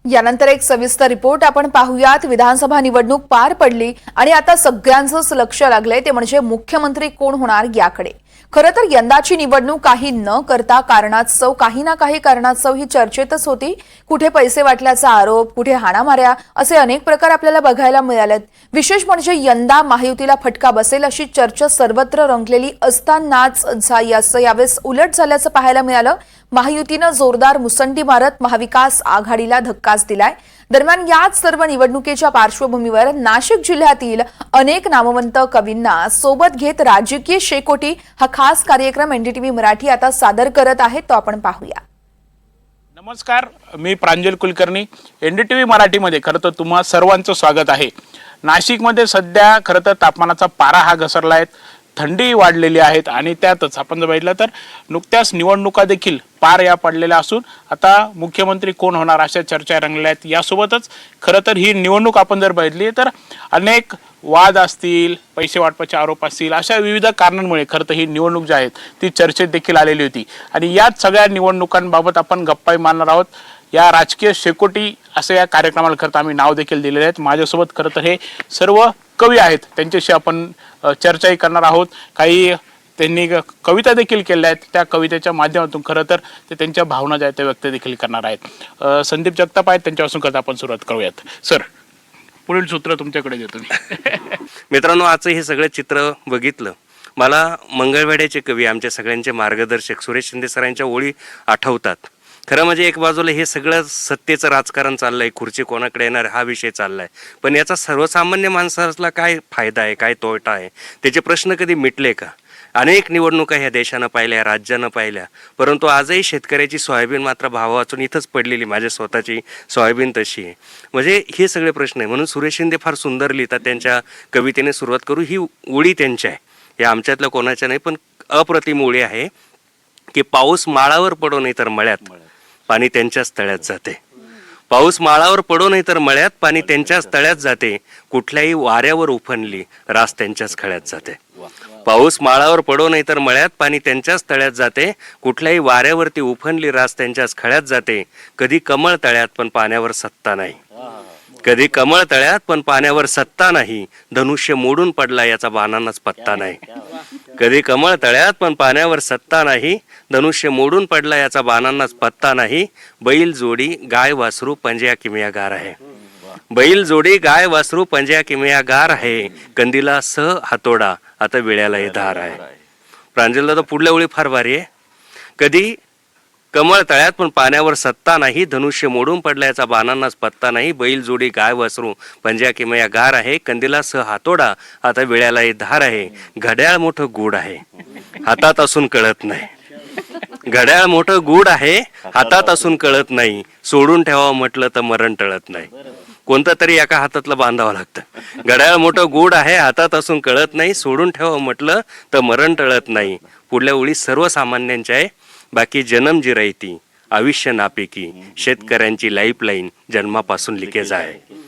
यानंतर एक सविस्तर रिपोर्ट आपण पाहूयात। विधानसभा निवडणूक पार पडली आणि आता सगळ्यांचंच लक्ष लागलंय ते म्हणजे मुख्यमंत्री कोण होणार याकडे। खरं तर यंदाची निवडणूक काही न करता कारणास्तव काही ना काही कारणास्तव ही चर्चेतच होती। कुठे पैसे वाटल्याचा आरोप, कुठे हाणामाऱ्या असे अनेक प्रकार आपल्याला बघायला मिळालेत। विशेष म्हणजे यंदा महायुतीला फटका बसेल अशी चर्चा सर्वत्र रंगलेली असतानाच यावेळेस उलट झाल्याचं पाहायला मिळालं। महायुतीनं जोरदार मुसंडी मारत महाविकास आघाडीला धक्काच दिलाय। दरम्यान याच सर्व निवडणुकीच्या पार्श्वभूमीवर नाशिक जिल्ह्यातील अनेक नामवंत कवींना सोबत घेत राजकीय शेकोटी हा खास कार्यक्रम एनडीटीव्ही मराठी आता सादर करत आहे, तो आपण पाहूया। नमस्कार, मी प्रांजल कुलकर्णी। एनडीटीव्ही मराठीमध्ये खरं तर तुम्हा सर्वांचं स्वागत आहे। नाशिकमध्ये सध्या खरं तर तापमानाचा पारा हा घसरला आहे, थंडी वाढलेली आहेत आणि त्यातच आपण जर बघितलं तर नुकत्याच निवडणुका देखील पार या पडलेल्या असून आता मुख्यमंत्री कोण होणार अशा चर्चा रंगल्या आहेत। यासोबतच खरं तर ही निवडणूक आपण जर बघितली तर अनेक वाद असतील, पैसे वाटपाचे आरोप असतील, अशा विविध कारणांमुळे खरं तर ही निवडणूक जी आहे ती चर्चेत देखील आलेली होती आणि याच सगळ्या निवडणुकांबाबत आपण गप्पाही मारणार आहोत। या राजकीय शेकोटी असं या कार्यक्रमाला खरं तर आम्ही नाव देखील दिलेले आहेत। माझ्यासोबत खरं तर हे सर्व कवी आहेत, त्यांच्याशी आपण चर्चाही करणार आहोत। काही त्यांनी कविता देखील केल्या आहेत, त्या कवितेच्या माध्यमातून खरं तर ते त्यांच्या भावना ज्या आहेत त्या व्यक्त देखील करणार आहेत। संदीप जगताप आहेत, त्यांच्यापासून करता आपण सुरुवात करूयात। सर, पुढील सूत्र तुमच्याकडे देतो मी। मित्रांनो, आजचं हे सगळं चित्र बघितलं मला मंगळवेढ्याचे कवी, आमच्या सगळ्यांचे मार्गदर्शक सुरेश शिंदे सरांच्या ओळी आठवतात। खरं म्हणजे एक बाजूला हे सगळं सत्तेचं राजकारण चाललंय, खुर्ची कोणाकडे येणार हा विषय चाललाय, पण याचा सर्वसामान्य माणसाला काय फायदा आहे, काय तोटा आहे, त्याचे प्रश्न कधी मिटले का? अनेक निवडणुका ह्या देशानं पाहिल्या, राज्यानं पाहिल्या, परंतु आजही शेतकऱ्याची सोयाबीन मात्र भाव वाचून इथंच पडलेली, माझ्या स्वतःची सोयाबीन तशी आहे। म्हणजे हे सगळे प्रश्न आहे। म्हणून सुरेश शिंदे फार सुंदर लिहितात, त्यांच्या कवितेने सुरुवात करू। ही ओळी त्यांच्या आहे, या आमच्यातल्या कोणाच्या नाही, पण अप्रतिम ओळी आहे की पाऊस माळावर पडो नाही तर मळ्यात, पाणी त्यांच्याच तळ्यात जाते। पाऊस माळावर पडो नाही तर मळ्यात, पाणी त्यांच्याच तळ्यात जाते। कुठल्याही वाऱ्यावर उफनली, रास त्यांच्याच खळ्यात जाते। पाऊस माळावर पडो नाही तर मळ्यात, पाणी त्यांच्याच तळ्यात जाते। कुठल्याही वाऱ्यावरती उफनली, रास त्यांच्याच खळ्यात जाते। कधी कमळ तळ्यात पण पाण्यावर सत्ता नाही, कधी कमळ तळ्यात पण पाण्यावर सत्ता नाही। धनुष्य मोडून पडला याचा बाणांनाच पत्ता नाही। कधी कमळ तळ्यात पण पाण्यावर सत्ता नाही, धनुष्य मोडून पडला याचा बाणांनाच पत्ता नाही। बैल जोडी गाय वासरू पंजया किमयागार आहे, बैल जोडी गाय वासरू पंजया किमयागार आहे। कंदीला स हातोडा आता विळ्याला धार आहे। प्रांजल दादा, पुढल्या ओळी फार भारी आहे। कधी कमळ तळ्यात पण पाण्यावर सत्ता नाही, धनुष्य मोडून पडला याचा बाणांनाच पत्ता नाही। बैल जोडी गाय वासरू पंजया किमयागार आहे। कंदीला स हातोडा आता विळ्याला धार आहे। घड्याळ मोठं गूढ आहे, हातात असून कळत नाही, घड्याळ मोठं गूढ आहे, हातात असून कळत नाही। सोडून ठेवावं म्हटलं तर मरण टळत नाही, कोणतं तरी एका हातातलं बांधावं लागतं। घड्याळ मोठं गूढ आहे, हातात असून कळत नाही, सोडून ठेवावं म्हटलं तर मरण टळत नाही। पुढल्या ओळी सर्वसामान्यांच्या आहे। बाकी जन्म जिरायती आयुष्य नापिकी, शेतकऱ्यांची लाईफलाईन जन्मापासून लिकेज आहे।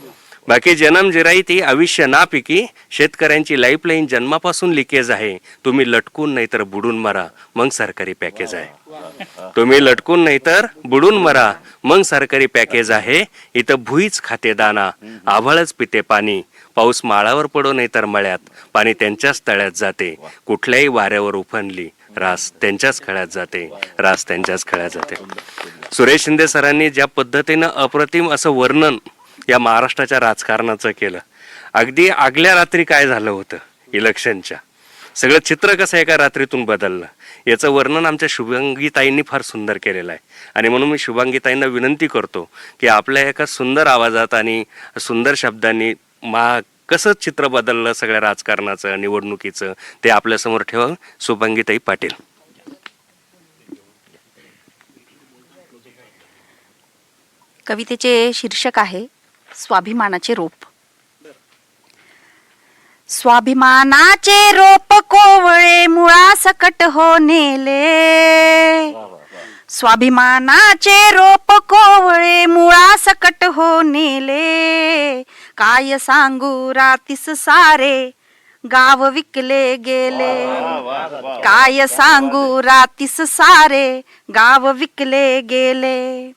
बाकी जन्म जिरायती आयुष्य नापिकी, शेतकऱ्यांची लाईफलाईन जन्मापासून लिकेज आहे। तुम्ही लटकून नाही तर बुडून मरा, मग सरकारी पॅकेज आहे। तुम्ही लटकून नाही तर बुडून मरा, मग सरकारी पॅकेज आहे। इथं भुईच खाते दाना, आभाळच पिते पाणी। पाऊस माळावर पडो नाही तर मळ्यात, पाणी त्यांच्याच तळ्यात जाते। कुठल्याही वाऱ्यावर उफनली, रास त्यांच्याच खळ्यात जाते, रास त्यांच्याच खळ्यात जाते। सुरेश शिंदे सरांनी ज्या पद्धतीनं अप्रतिम असं वर्णन या महाराष्ट्राच्या राजकारणाचं केलं, अगदी आगल्या रात्री काय झालं होतं इलेक्शनच्या, सगळं चित्र कसं एका रात्रीतून बदललं, याचं वर्णन आमच्या शुभांगीताईंनी फार सुंदर केलेलं आहे। आणि म्हणून मी शुभांगीताईंना विनंती करतो की आपल्या एका सुंदर आवाजात आणि सुंदर शब्दांनी कसं चित्र बदललं सगळ्या राजकारणाचं, निवडणुकीचं, ते आपल्यासमोर ठेवा। शुभांगीताई पाटील। कवितेचे शीर्षक आहे स्वाभिमानाचे रोप। स्वाभिमानाचे रोप कोवळे मुळासकट हो नेले, स्वाभिमानाचे रोप कोवळे मुळासकट हो नेले। काय सांगू रातीस सारे गाव विकले गेले, काय सांगू रातीस सारे गाव विकले गेले।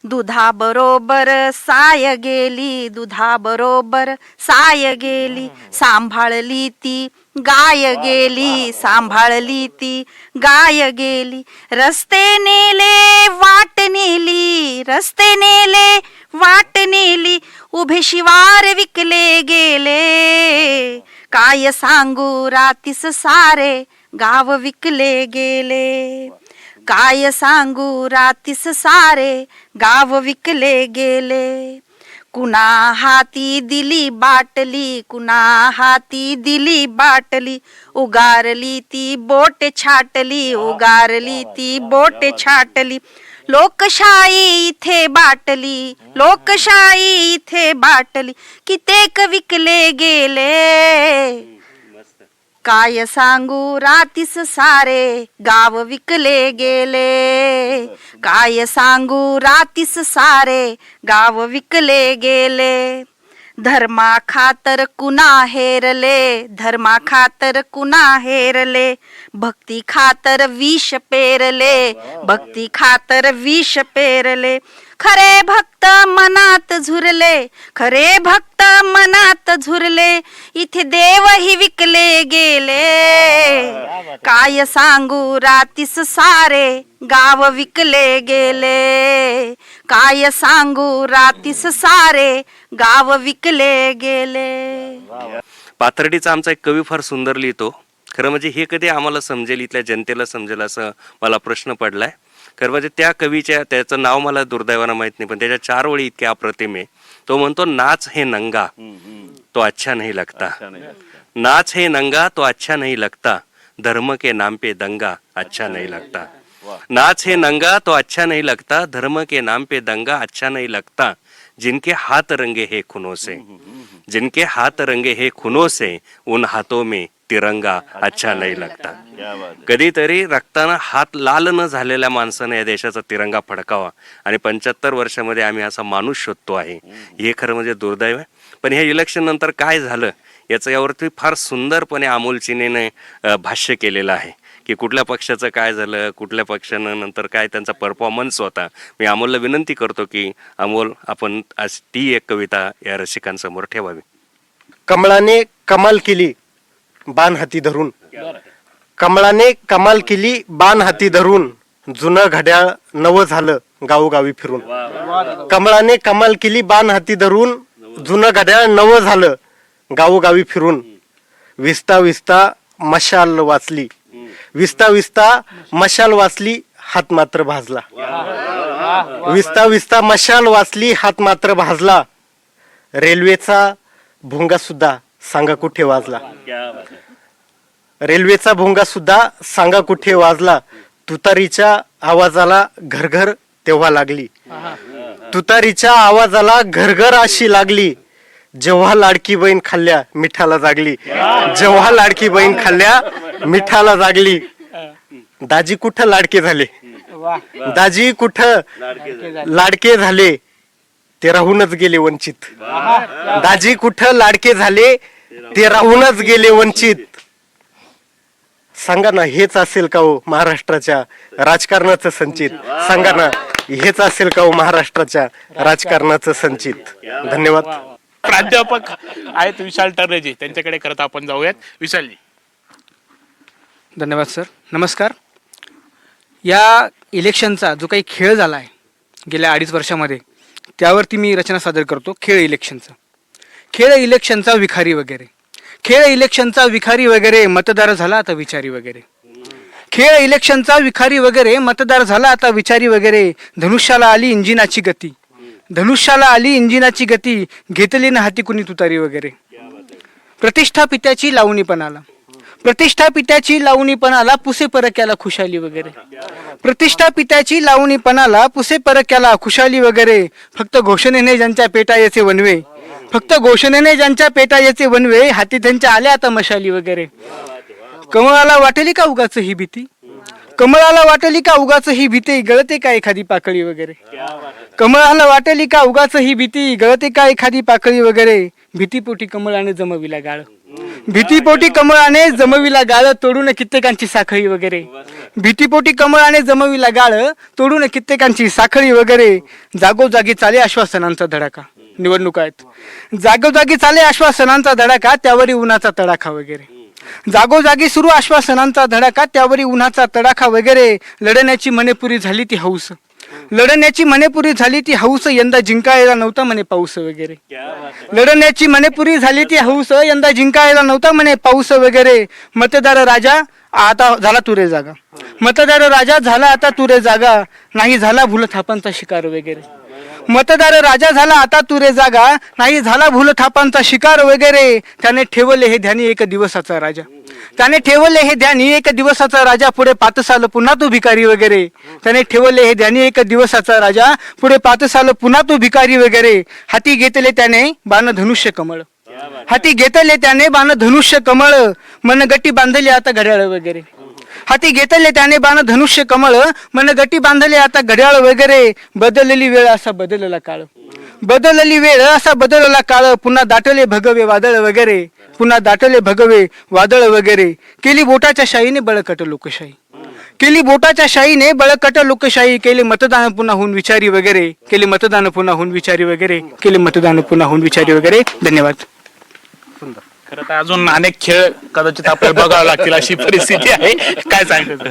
दुधाबरोबर साय गेली, दुधाबरोबर साय गेली, सांभाळली ती गाय गेली, सांभाळली ती गाय गेली. रस्ते नेले वाट नेली, रस्ते नेले वाट नेली, उभे शिवार विकले गेले. काय सांगू रातीस सारे गाव विकले गेले. काय सांगू रातीस सारे गाव विकले गेले. कुणा हाती दिली बाटली, कुणा हाती दिली बाटली, उगारली ती बोट छाटली, उगारली ती बोट छाटली. लोकशाही इथे बाटली, लोकशाही इथे बाटली, कित्येक विकले गेले. काय सांगू रातीस सारे गाव विकले गेले. काय सांगू रातीस सारे गाव विकले गेले. धर्मा खातर कुणा हेरले, धर्मा खातर कुणा हेरले, भक्ती खातर विष पेरले, भक्ती खातर विष पेरले. खरे भक्त मनात झुरले, खरे भक्त मनात झुरले, इथे देवही विकले गेले. काय सांगू रातीस सारे गाव विकले गेले. काय सांगू रातीस सारे गाव विकले गेले. पाथर्डीचा आमचा एक कवी फार सुंदर लिहितो. खरं म्हणजे हे कधी आम्हाला समजेल, इथल्या जनतेला समजेल असं मला प्रश्न पडलाय. खरं म्हणजे त्या कवीच्या, त्याचं नाव मला दुर्दैवानं माहित नाही, पण त्याच्या 4 ओळी इतक्या अप्रतिम आहे. तो म्हणतो, नाच है नंगा तो अच्छा नहीं लगता, नाच है नंगा तो अच्छा नहीं लगता, धर्म के नाम पे दंगा अच्छा नहीं लगता. नाच है नंगा तो अच्छा नहीं लगता, धर्म के नाम पे दंगा अच्छा नहीं लगता. जिनके हाथ रंगे हैं खूनों से, जिनके हाथ रंगे हैं खूनों से, उन हाथों में तिरंगा अच्छा नाही लगता. कधीतरी रक्तानं हात लाल न झालेल्या माणसाने या देशाचा तिरंगा फडकावा. आणि 75 वर्षामध्ये आम्ही असा माणूस शोधतो आहे, हे खरं म्हणजे दुर्दैव आहे. पण हे इलेक्शन नंतर काय झालं याचं यावरती फार सुंदरपणे अमोल चिनेने भाष्य केलेलं आहे की कुठल्या पक्षाचं काय झालं, कुठल्या पक्षानं नंतर काय त्यांचा परफॉर्मन्स होता. मी अमोलला विनंती करतो की अमोल, आपण आज ती एक कविता या रसिकांसमोर ठेवावी. कमळाने कमाल केली बाण हाती धरून, कमळाने कमाल केली बाण हाती धरून, जुनं घड्याळ नवं झालं गावोगावी फिरून. कमळाने कमाल केली बाण हाती धरून, जुनं घड्याळ नवं झालं गावोगावी फिरून. विस्ता विस्ता मशाल वाचली, विस्ता विस्ता मशाल वाचली, हात मात्र भाजला. विस्ता विस्ता मशाल वाचली, हात मात्र भाजला. रेल्वेचा भोंगा सुद्धा सांगा कुठे वाजला, रेल्वेचा भोंगा सुद्धा सांगा कुठे वाजला. तुतारीच्या आवाजाला घरघर तेव्हा लागली, तुतारीच्या आवाजाला घरघर अशी लागली. जेव्हा लाडकी बहीण खाल्ल्या मिठाला जागली, जेव्हा लाडकी बहीण खाल्ल्या मिठाला जागली. दाजी कुठं लाडके झाले, दाजी कुठं लाडके झाले, ते राहूनच गेले वंचित. दाजी कुठं लाडके झाले, ते राहूनच गेले वंचित. सांगा ना, हेच असेल का हो महाराष्ट्राच्या राजकारणाचं संचित? सांगा ना, हेच असेल का हो महाराष्ट्राच्या राजकारणाचं संचित? धन्यवाद. प्राध्यापक आहेत विशाल टर्रेजी, त्यांच्याकडे करत आपण जाऊयात. विशालजी. धन्यवाद सर. नमस्कार. या इलेक्शनचा जो काही खेळ झाला आहे गेल्या 2.5 वर्षामध्ये, त्यावरती मी रचना सादर करतो. खेळ इलेक्शनचा, खेळ इलेक्शनचा विखारी वगैरे, खेळ इलेक्शनचा विखारी वगैरे, मतदार झाला आता विचारी वगैरे. खेळ इलेक्शनचा विखारी वगैरे, मतदार झाला आता विचारी वगैरे. धनुष्याला आली इंजिनाची गती, धनुष्याला आली इंजिनाची गती, घेतली ना हाती कुणी तुतारी वगैरे. प्रतिष्ठा पित्याची लावणीपणाला, प्रतिष्ठा पित्याची लावणीपणाला, पुसे परक्याला खुशाली वगैरे. प्रतिष्ठा पित्याची लावणीपणाला, पुसे परक्याला खुशाली वगैरे. फक्त घोषणेने ज्यांच्या पेटायचे वनवे, फक्त घोषणेने ज्यांच्या पेटायचे वनवे, हाती त्यांच्या आल्या आता मशाली वगैरे. कमळाला वाटेली का उगाच ही भीती, कमळाला वाटेली का उगाच ही भीती, गळते का एखादी पाकळी वगैरे. कमळाला वाटेली का उगाच ही भीती, गळते का एखादी पाकळी वगैरे. भीतीपोटी कमळाने जमविला गाळ, भीतीपोटी कमळाने जमविला गाळ तोडून कित्येकांची साखळी वगैरे. भीतीपोटी कमळाने जमविला गाळ तोडून कित्येकांची साखळी वगैरे. जागोजागी चाले आश्वासनांचा धडाका. निवडणुका आहेत, जागोजागी चाले आश्वासनांचा धडाका, त्यावरी उन्हाचा तडाखा वगैरे. जागोजागी सुरू आश्वासनांचा धडाका, त्यावरी उन्हाचा तडाखा वगैरे. लढण्याची मनेपुरी झाली ती हौस, लढण्याची मनेपुरी झाली ती हौस, यंदा जिंकायला नव्हता म्हणे पाऊस वगैरे. लढण्याची मनेपुरी झाली ती हौस, यंदा जिंकायला नव्हता म्हणे पाऊस वगैरे. मतदार राजा आता झाला तुरे जागा, मतदार राजा झाला आता तुरे जागा, नाही झाला भूल थापांचा शिकार वगैरे. मतदार राजा झाला आता तुरे जागा, नाही झाला भूल थापांचा शिकार वगैरे. त्याने ठेवले हे ध्यानी एक दिवसाचा राजा, त्याने ठेवले हे ध्यानी एक दिवसाचा राजा, पुढे पातसाल पुन्हा तू भिकारी वगैरे. त्याने ठेवले हे ध्यानी एक दिवसाचा राजा, पुढे पातसाल पुन्हा तू भिकारी वगैरे. हाती घेतले त्याने बाण धनुष्य कमळ, हाती घेतले त्याने बाण धनुष्य कमळ, मनगट्टी बांधली आता घड्याळ वगैरे. हाती घेतले त्याने बाण धनुष्य कमळ, मनगट्टी बांधले आता घड्याळ वगैरे. बदललेली वेळ असा बदलला काळ, बदललेली वेळ असा बदलला काळ, पुन्हा दाटले भगवे वादळ वगैरे, पुन्हा दाटले भगवे वादळ वगैरे. केली बोटाच्या शाईने बळकट लोकशाही, केली बोटाच्या शाईने बळकट लोकशाही. केले मतदान पुन्हा होऊन विचारी वगैरे, केले मतदान पुन्हा होऊन विचारी वगैरे, केले मतदान पुन्हा होऊन विचारी वगैरे. धन्यवाद. खरं तर अजून अनेक खेळ कदाचित आपल्याला बघावं लागतील अशी परिस्थिती आहे. काय सांगतो?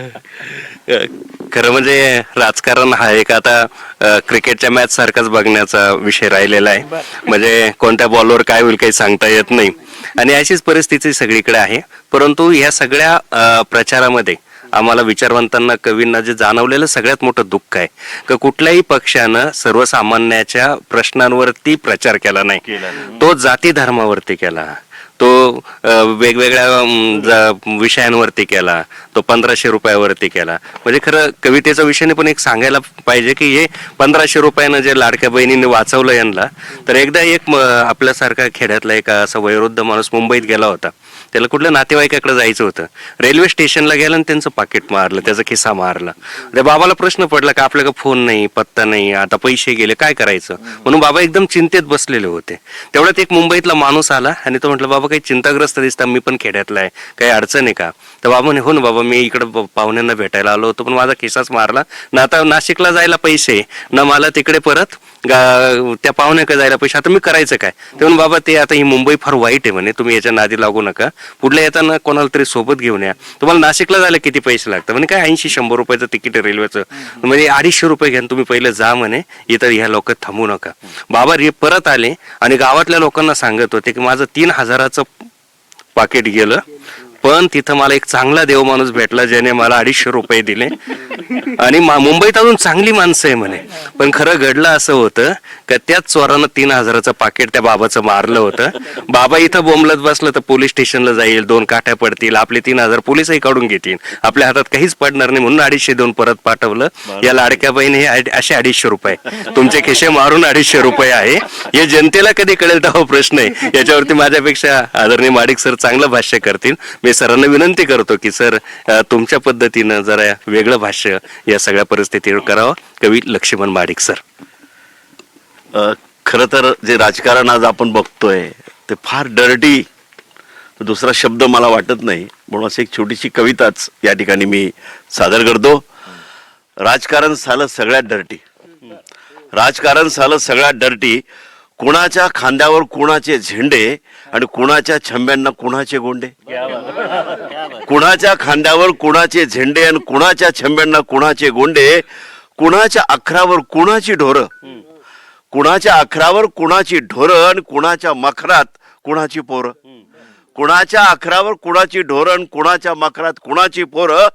खरं म्हणजे राजकारण हा एक आता क्रिकेटच्या मॅच सारखाच बघण्याचा विषय राहिलेला आहे. म्हणजे कोणत्या बॉलवर काय होईल काही सांगता येत नाही आणि अशीच परिस्थिती सगळीकडे आहे. परंतु या सगळ्या प्रचारामध्ये आम्हाला विचारवंतांना, कवींना जे जाणवलेलं सगळ्यात मोठं दुःख आहे की कुठल्याही पक्षानं सर्वसामान्याच्या प्रश्नांवरती प्रचार केला नाही. तो जाती धर्मावरती केला, तो वेगवेगळ्या विषयांवरती केला, तो 1500 रुपयावरती केला. म्हणजे खरं कवितेचा विषयाने पण एक सांगायला पाहिजे की हे 1500 रुपयानं जे लाडक्या बहिणीने वाचवलं यांना. तर एकदा एक आपल्यासारखा खेड्यातला एक असा वयोवृद्ध माणूस मुंबईत गेला होता. त्याला कुठल्या नातेवाईकाकडे जायचं होतं. रेल्वे स्टेशनला गेला आणि त्यांचं पाकिट मारलं, त्याचा खिस्सा मारला. त्या बाबाला प्रश्न पडला का आपल्याकडे फोन नाही, पत्ता नाही, आता पैसे गेले, काय करायचं. म्हणून बाबा एकदम चिंतेत बसलेले होते. तेवढ्यात एक मुंबईतला माणूस आला आणि तो म्हटलं, बाबा काही चिंताग्रस्त दिसता, मी पण खेड्यातला आहे, काही अडचण आहे का. तर बाबा म्हणे, हो ना बाबा, मी इकडे पाहुण्यांना भेटायला आलो होतो पण माझा खिस्साच मारला ना, आता नाशिकला जायला पैसे ना, मला तिकडे परत त्या पाहुण्याकडे जायला पैसे, आता मी करायचं काय. ते म्हणून बाबा ते आता ही मुंबई फार वाईट आहे म्हणे, तुम्ही याच्या नादी लागू नका, पुढल्या येताना कोणाला तरी सोबत घेऊन या. तुम्हाला नाशिकला जायला किती पैसे लागतात म्हणे, काय 80-100 रुपयाचं तिकीट आहे रेल्वेचं, म्हणजे 250 रुपये घ्या, तुम्ही पहिले जा म्हणे, इतर ह्या लोक थांबू नका. बाबा परत आले आणि गावातल्या लोकांना सांगत होते की माझं 3000चं पाकिट गेलं, पण तिथं मला एक चांगला देव माणूस भेटला ज्याने मला 250 रुपये दिले आणि मुंबईत अजून चांगली माणसं आहे म्हणे. पण खरं घडलं असं होतं का त्याच चोरानं 3000चं पाकिट त्या बाबाचं मारलं होतं. बाबा इथं बोंबलत बसलं तर पोलीस स्टेशनला जाईल, 2 काठ्या पडतील, आपले 3000 पोलिसही काढून घेतील, आपल्या हातात काहीच पडणार नाही. म्हणून 250 देऊन परत पाठवलं. या लाडक्या बहिणी हे असे 250 रुपये तुमचे खिशे मारून 250 रुपये आहे. हे जनतेला कधी कळेल तेव्हा प्रश्न आहे. याच्यावरती माझ्यापेक्षा आदरणीय माडिक सर चांगलं भाष्य करतील. मी सरांना विनंती करतो की सर तुमच्या पद्धतीनं जरा वेगळं भाष्य या सगळ्या परिस्थितीवर करावं. कवी लक्ष्मण माडिक सर. खरं तर जे राजकारण आज आपण बघतोय ते फार डर्टी, दुसरा शब्द मला वाटत नाही, म्हणून असं एक छोटीशी कविताच या ठिकाणी मी सादर करतो. राजकारण झालं सगळ्यात डर्टी, राजकारण झालं सगळ्यात डर्टी, कुणाच्या खांद्यावर कुणाचे झेंडे आणि कुणाच्या छंब्यांना कुणाचे गोंडे. कुणाच्या खांद्यावर कुणाचे झेंडे आणि कुणाच्या छंब्यांना कुणाचे गोंडे. कुणाच्या अखरावर कुणाची ढोरं, कुणाच्या अखरावर कुणाची ढोरं आणि कुणाच्या मखरात कुणाची पोरं. कुणाच्या अखरावर कुणाची ढोरं आणि कुणाच्या मखरात कुणाची पोरं.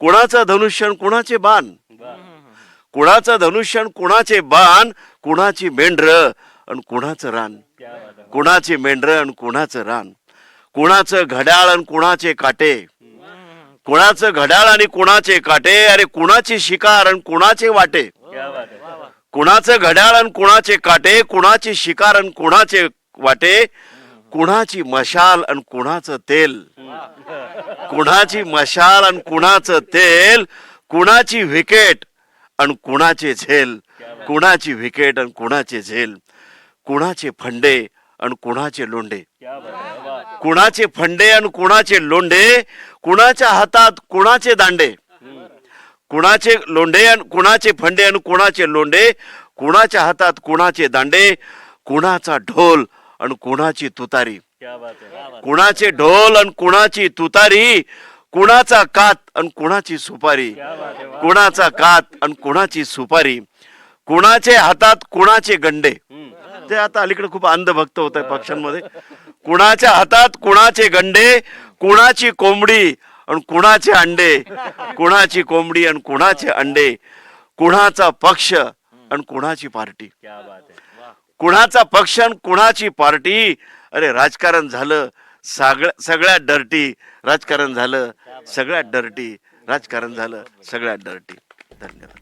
कुणाचं धनुष्य आणि कुणाचे बाण, कुणाचं धनुष्य आणि कुणाचे बाण. कुणाची मेंढरं आणि कुणाचं रान, कुणाची मेंढरं आणि कुणाचं रान. कुणाचं घड्याळ आणि कुणाचे काटे, कुणाचं घड्याळ आणि कुणाचे काटे. अरे कुणाची शिकार आणि कुणाचे वाटे. कुणाचं घड्याळ आणि कुणाचे काटे, कुणाची शिकार आणि कुणाचे वाटे. कुणाची मशाल आणि कुणाचं तेल, कुणाची मशाल आणि कुणाचं तेल. कुणाची विकेट आणि कुणाचे झेल, कुणाची विकेट आणि कुणाचे झेल. कुणाचे फंडे आणि कुणाचे लोंढे. कुणाचे फंडे आणि कुणाचे लोंढे, कुणाच्या हातात कुणाचे दांडे. कुणाचे लोंढे आणि कुणाचे फंडे आणि कुणाचे लोंढे, कुणाच्या हातात कुणाचे दांडे, कुणाचा ढोल आणि कुणाची तुतारी. कुणाचे ढोल आणि कुणाची तुतारी, कुणाचा कात आणि कुणाची सुपारी. कुणाचा कात आणि कुणाची सुपारी, कुणाचे हातात कुणाचे गंडे. ते आता अलीकडे खूप अंधभक्त होत आहे पक्षांमध्ये. कुणाच्या हातात कुणाचे गंडे, कुणाची कोंबडी आणि कुणाचे अंडे. कुणाची कोंबडी आणि कुणाचे अंडे, कुणाचा पक्ष आणि कुणाची पार्टी. कुणाचा पक्ष आणि कुणाची पार्टी. अरे राजकारण झालं सगळ्यात डर्टी. राजकारण झालं सगळ्यात डर्टी. राजकारण झालं सगळ्यात डर्टी. धन्यवाद.